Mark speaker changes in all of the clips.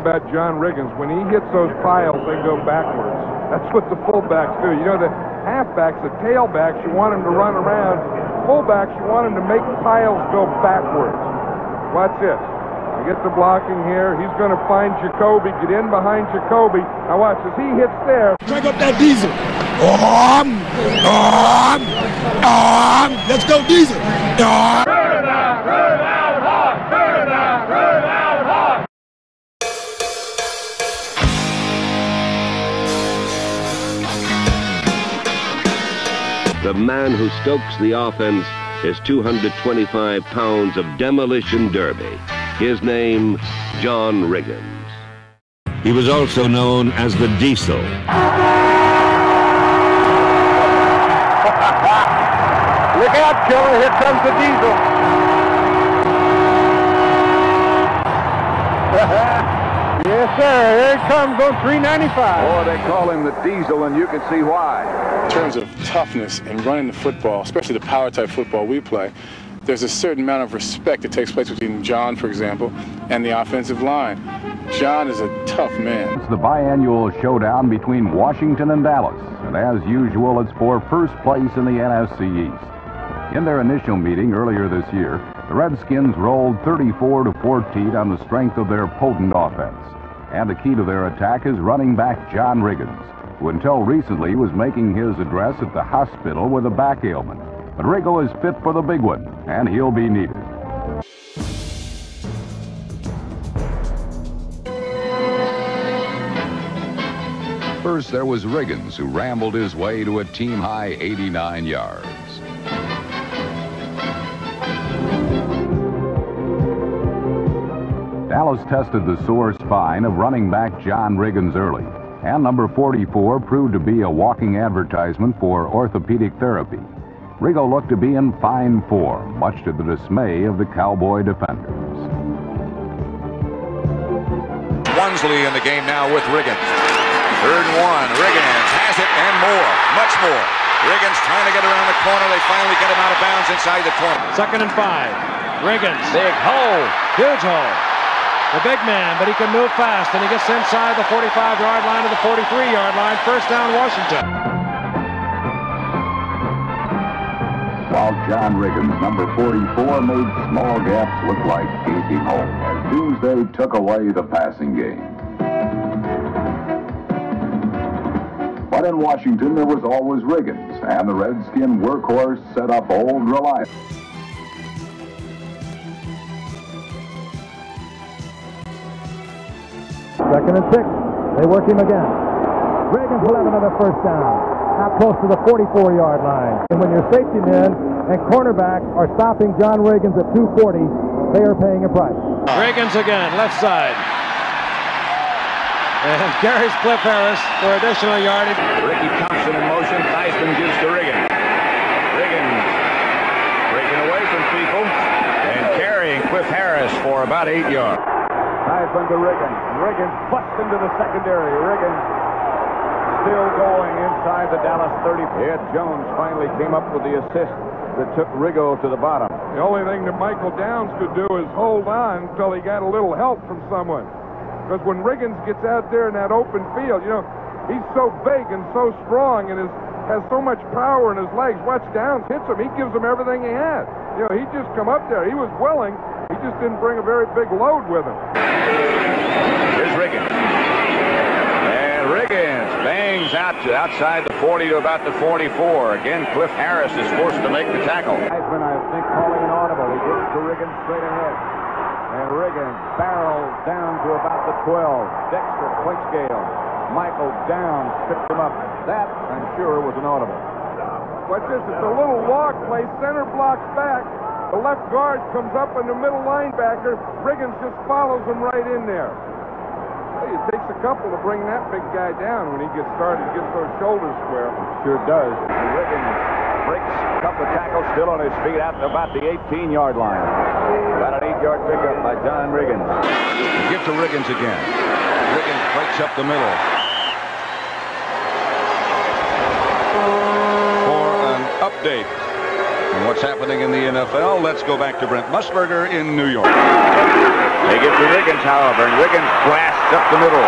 Speaker 1: about John Riggins. When he hits those piles, they go backwards. That's what the fullbacks do. You know, the halfbacks, the tailbacks, you want them to run around. Fullbacks, you want them to make piles go backwards. Watch this. You get the blocking here. He's going to find Jacoby, get in behind Jacoby. Now watch, as he hits there.
Speaker 2: Crank up that diesel. Let's go diesel.
Speaker 3: The man who stokes the offense is 225 pounds of demolition derby. His name, John Riggins. He was also known as the Diesel.
Speaker 1: Look out, killer. Here comes the Diesel. Yes, sir. Here it comes on 395.
Speaker 4: Boy, they call him the Diesel, and you can see why.
Speaker 5: In terms of toughness and running the football, especially the power-type football we play, there's a certain amount of respect that takes place between John, for example, and the offensive line. John is a tough man.
Speaker 6: It's the biannual showdown between Washington and Dallas, and as usual, it's for first place in the NFC East. In their initial meeting earlier this year, the Redskins rolled 34-14 on the strength of their potent offense. And the key to their attack is running back John Riggins, who until recently was making his address at the hospital with a back ailment. But Riggo is fit for the big one, and he'll be needed. First, there was Riggins, who rambled his way to a team-high 89 yards. Dallas tested the sore spine of running back John Riggins early, and number 44 proved to be a walking advertisement for orthopedic therapy. Riggo looked to be in fine form, much to the dismay of the Cowboy defenders.
Speaker 7: Wansley in the game now with Riggins. 3rd and 1. Riggins has it and more, much more. Riggins trying to get around the corner. They finally get him out of bounds inside the 20.
Speaker 8: 2nd and 5. Riggins. Big hole. Huge hole. The big man, but he can move fast, and he gets inside the 45-yard line to the 43-yard line. First down, Washington.
Speaker 6: While John Riggins, number 44, made small gaps look like gaping holes as Doomsday took away the passing game. But in Washington, there was always Riggins, and the Redskin workhorse set up old reliable.
Speaker 9: 2nd and 6. They work him again. Riggins will have another first down. Out close to the 44-yard line. And when your safety men and cornerbacks are stopping John Riggins at 240, they are paying a price.
Speaker 8: Riggins again, left side. And carries Cliff Harris for additional yardage.
Speaker 4: Ricky Thompson in motion. Theismann gives to Riggins. Riggins breaking away from people and carrying Cliff Harris for about 8 yards. Theismann to Riggins. Riggins busts into the secondary. Riggins still going inside the Dallas 30. Ed Jones finally came up with the assist that took Riggo to the bottom.
Speaker 1: The only thing that Michael Downs could do is hold on until he got a little help from someone. Because when Riggins gets out there in that open field, you know, he's so big and so strong and has so much power in his legs. Watch Downs hits him. He gives him everything he had. You know, he just come up there. He was willing. He just didn't bring a very big load with him.
Speaker 4: Here's Riggins. And Riggins bangs outside the 40 to about the 44. Again, Cliff Harris is forced to make the tackle. Theismann, I think, calling an audible. He gets to Riggins straight ahead. And Riggins barrels down to about the 12. Dexter Clinkscale. Michael Downs picked him up. That, I'm sure, was an audible.
Speaker 1: Watch this. It's a little walk play. Center blocks back. The left guard comes up on the middle linebacker. Riggins just follows him right in there. Hey, it takes a couple to bring that big guy down when he gets started, gets those shoulders square.
Speaker 4: It sure does. And Riggins breaks a couple of tackles, still on his feet out to about the 18-yard line. About an 8-yard pickup by John Riggins.
Speaker 7: Give to Riggins again. Riggins breaks up the middle. For an update. And what's happening in the NFL? Let's go back to Brent Musburger in New York.
Speaker 4: They give to Riggins, however, and Riggins blasts up the middle.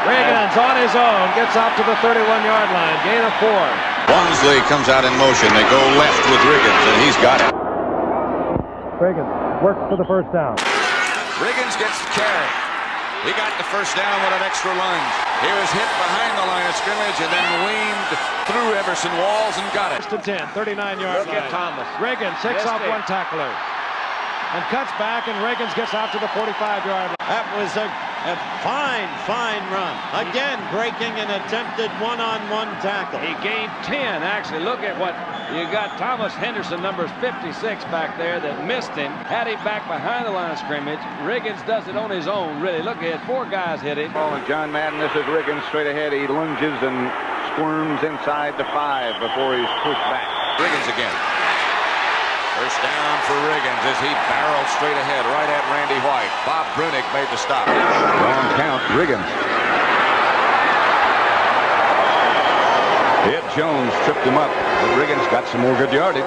Speaker 8: Riggins on his own gets out to the 31-yard line. Gain of 4.
Speaker 7: Walmsley comes out in motion. They go left with Riggins, and he's got it.
Speaker 9: Riggins works for the first down.
Speaker 7: Riggins gets the carry. He got the first down with an extra lunge. He was hit behind the line of scrimmage and then leaned through Everson Walls and got it.
Speaker 8: First and 10, 39-yard line.
Speaker 2: Thomas.
Speaker 8: Riggins takes off one tackler and cuts back, and Riggins gets out to the 45-yard line.
Speaker 2: That was a fine run. Again, breaking an attempted one-on-one tackle.
Speaker 10: He gained 10, actually. Look at what you got. Thomas Henderson, numbers 56 back there, that missed him. Had him back behind the line of scrimmage. Riggins does it on his own, really. Look at 4 guys hit him.
Speaker 4: Oh, and John Madden, this is Riggins straight ahead. He lunges and squirms inside the 5 before he's pushed back.
Speaker 7: Riggins again. First down for Riggins as he barrels straight ahead right at Randy White. Bob Brunick made the stop.
Speaker 4: Wrong count, Riggins.
Speaker 7: Ed Jones tripped him up, but Riggins got some more good yardage.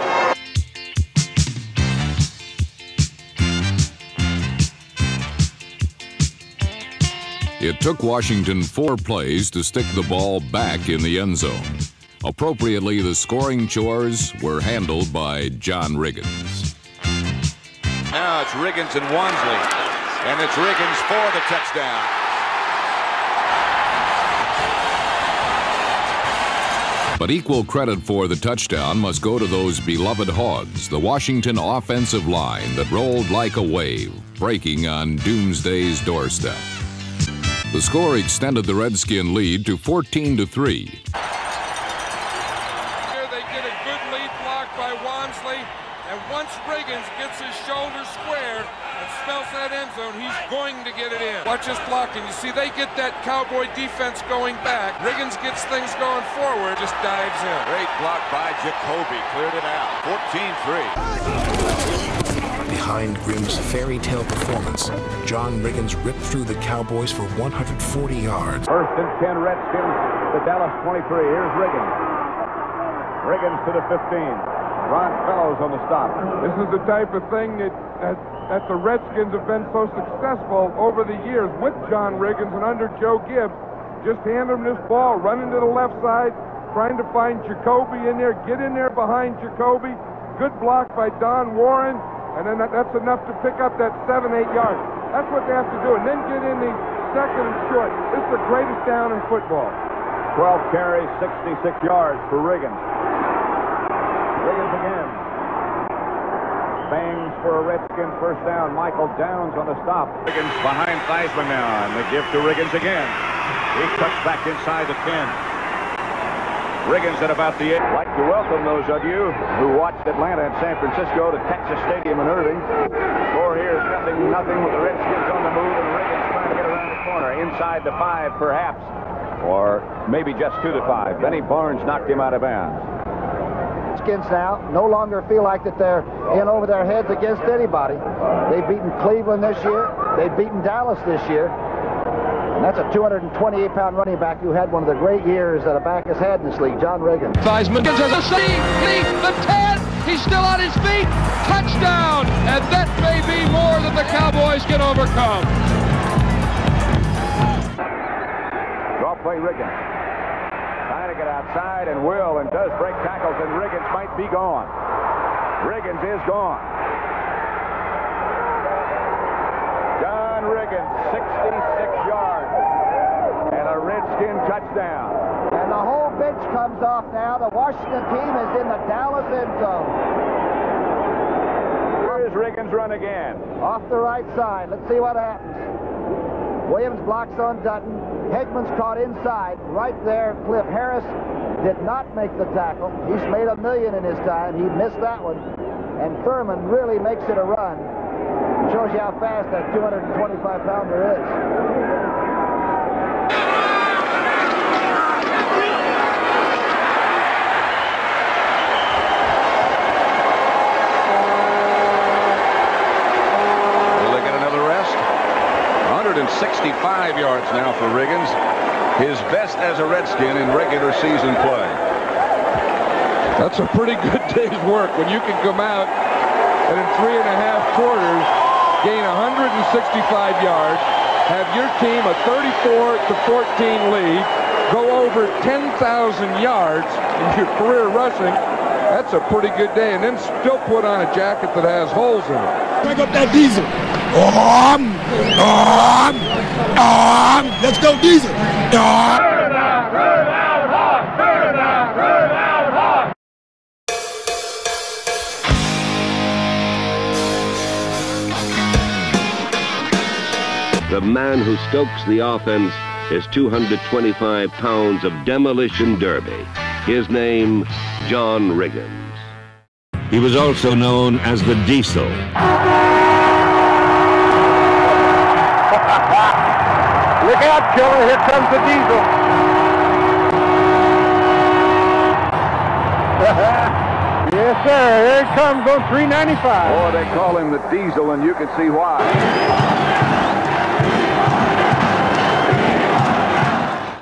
Speaker 6: It took Washington 4 plays to stick the ball back in the end zone. Appropriately, the scoring chores were handled by John Riggins.
Speaker 7: Now it's Riggins and Walmsley, and it's Riggins for the touchdown.
Speaker 6: But equal credit for the touchdown must go to those beloved Hogs, the Washington offensive line that rolled like a wave, breaking on Doomsday's doorstep. The score extended the Redskin lead to 14-3.
Speaker 1: And once Riggins gets his shoulder square and smells that end zone, he's going to get it in. Watch this blocking. You see, they get that Cowboy defense going back. Riggins gets things going forward, just dives in.
Speaker 7: Great block by Jacoby, cleared it out. 14-3.
Speaker 11: Behind Grimm's fairy tale performance, John Riggins ripped through the Cowboys for 140 yards.
Speaker 4: First and 10 Redskins, the Dallas 23. Here's Riggins. Riggins to the 15. Ron Fellows on the stop.
Speaker 1: This is the type of thing that the Redskins have been so successful over the years with John Riggins and under Joe Gibbs. Just hand him this ball, running to the left side, trying to find Jacoby in there, get in there behind Jacoby. Good block by Don Warren, and then that's enough to pick up that 7-8 yards. That's what they have to do, and then get in the second and short. This is the greatest down in football.
Speaker 4: 12 carries, 66 yards for Riggins. Riggins again. Bangs for a Redskin first down. Michael Downs on the stop. Riggins behind Theismann now, and they give to Riggins again. He cuts back inside the 10. Riggins at about the 8. I'd like to welcome those of you who watched Atlanta and San Francisco to Texas Stadium in Irving. Score here is 0-0 with the Redskins on the move, and Riggins trying to get around the corner. Inside the 5, perhaps, or maybe just 2 to 5. Benny Barnes knocked him out of bounds.
Speaker 12: Redskins now no longer feel like that they're in over their heads against anybody. They've beaten Cleveland this year. They've beaten Dallas this year. And that's a 228-pound running back who had one of the great years that a back has had in this league, John Riggins.
Speaker 13: Theismann has a save. The 10. He's still on his feet. Touchdown. And that may be more than the Cowboys can overcome.
Speaker 4: Draw play Riggins. Trying to get outside and will and does break tackles, and Riggins might be gone. Riggins is gone. John Riggins, 66 yards and a Redskin touchdown.
Speaker 12: And the whole bench comes off now. The Washington team is in the Dallas end zone.
Speaker 4: Here's Riggins run again.
Speaker 12: Off the right side. Let's see what happens. Williams blocks on Dutton. Hegman's caught inside. Right there, Cliff Harris did not make the tackle. He's made $1 million in his time. He missed that one. And Thurman really makes it a run. Shows you how fast that 225-pounder is.
Speaker 7: Will they get another rest? 165 yards now for Riggins. His best as a Redskin in regular season play.
Speaker 1: That's a pretty good day's work when you can come out and in 3.5 quarters gain 165 yards, have your team a 34-14 lead, go over 10,000 yards in your career rushing. That's a pretty good day, and then still put on a jacket that has holes in it.
Speaker 14: Crank up that diesel. Let's go diesel.
Speaker 3: The man who stokes the offense is 225 pounds of demolition derby. His name, John Riggins. He was also known as the Diesel.
Speaker 15: Look out, killer. Here comes the Diesel. Yes, sir. Here it comes on 395.
Speaker 4: Boy, they call him the Diesel, and you can see why.